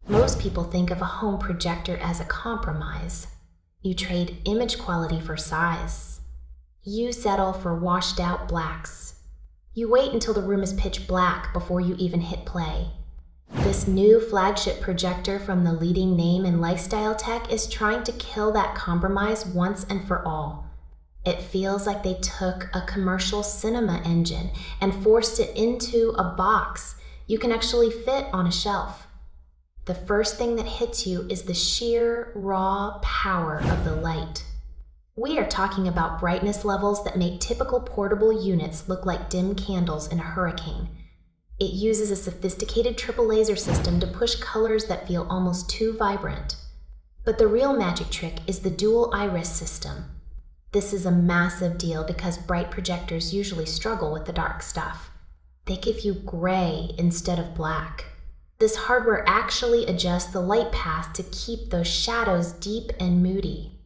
Most people think of a home projector as a compromise. You trade image quality for size. You settle for washed out blacks. You wait until the room is pitch black before you even hit play. This new flagship projector from the leading name in lifestyle tech is trying to kill that compromise once and for all. It feels like they took a commercial cinema engine and forced it into a box you can actually fit on a shelf. The first thing that hits you is the sheer, raw power of the light. We are talking about brightness levels that make typical portable units look like dim candles in a hurricane. It uses a sophisticated triple laser system to push colors that feel almost too vibrant. But the real magic trick is the dual iris system. This is a massive deal because bright projectors usually struggle with the dark stuff. They give you gray instead of black. This hardware actually adjusts the light path to keep those shadows deep and moody.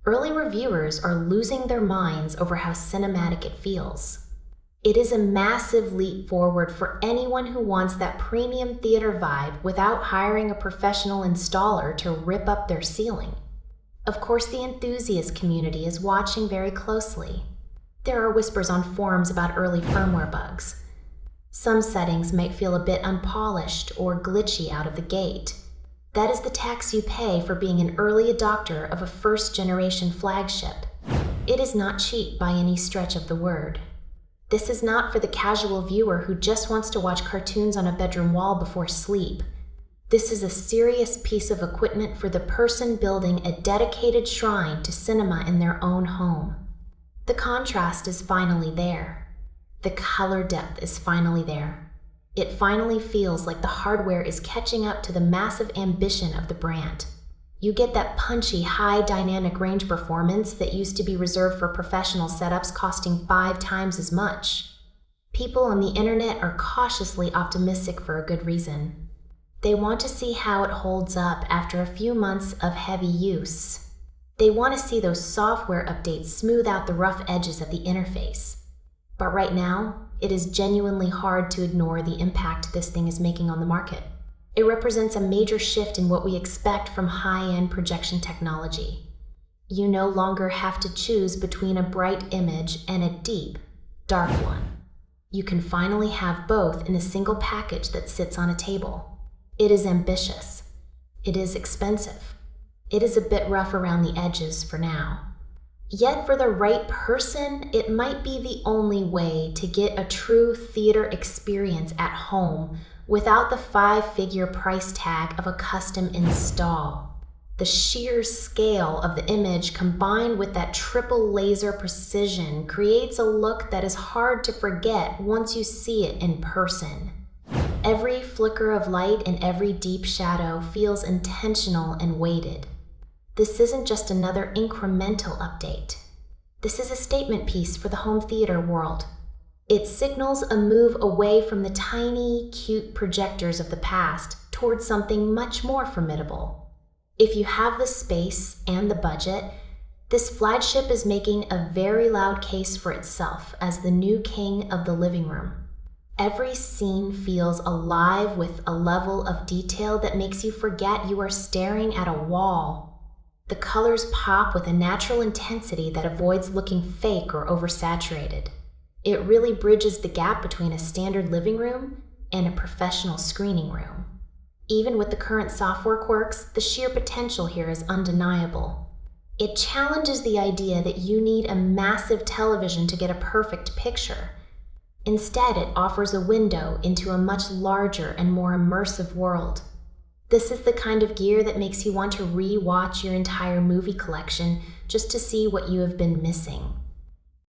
Early reviewers are losing their minds over how cinematic it feels. It is a massive leap forward for anyone who wants that premium theater vibe without hiring a professional installer to rip up their ceiling. Of course, the enthusiast community is watching very closely. There are whispers on forums about early firmware bugs. Some settings might feel a bit unpolished or glitchy out of the gate. That is the tax you pay for being an early adopter of a first-generation flagship. It is not cheap by any stretch of the word. This is not for the casual viewer who just wants to watch cartoons on a bedroom wall before sleep. This is a serious piece of equipment for the person building a dedicated shrine to cinema in their own home. The contrast is finally there. The color depth is finally there. It finally feels like the hardware is catching up to the massive ambition of the brand. You get that punchy, high dynamic range performance that used to be reserved for professional setups costing 5 times as much. People on the internet are cautiously optimistic for a good reason. They want to see how it holds up after a few months of heavy use. They want to see those software updates smooth out the rough edges of the interface. But right now, it is genuinely hard to ignore the impact this thing is making on the market. It represents a major shift in what we expect from high-end projection technology. You no longer have to choose between a bright image and a deep, dark one. You can finally have both in a single package that sits on a table. It is ambitious. It is expensive. It is a bit rough around the edges for now. Yet for the right person, it might be the only way to get a true theater experience at home without the 5-figure price tag of a custom install. The sheer scale of the image combined with that triple laser precision creates a look that is hard to forget once you see it in person. Every flicker of light and every deep shadow feels intentional and weighted. This isn't just another incremental update. This is a statement piece for the home theater world. It signals a move away from the tiny, cute projectors of the past towards something much more formidable. If you have the space and the budget, this flagship is making a very loud case for itself as the new king of the living room. Every scene feels alive with a level of detail that makes you forget you are staring at a wall. The colors pop with a natural intensity that avoids looking fake or oversaturated. It really bridges the gap between a standard living room and a professional screening room. Even with the current software quirks, the sheer potential here is undeniable. It challenges the idea that you need a massive television to get a perfect picture. Instead, it offers a window into a much larger and more immersive world. This is the kind of gear that makes you want to re-watch your entire movie collection just to see what you have been missing.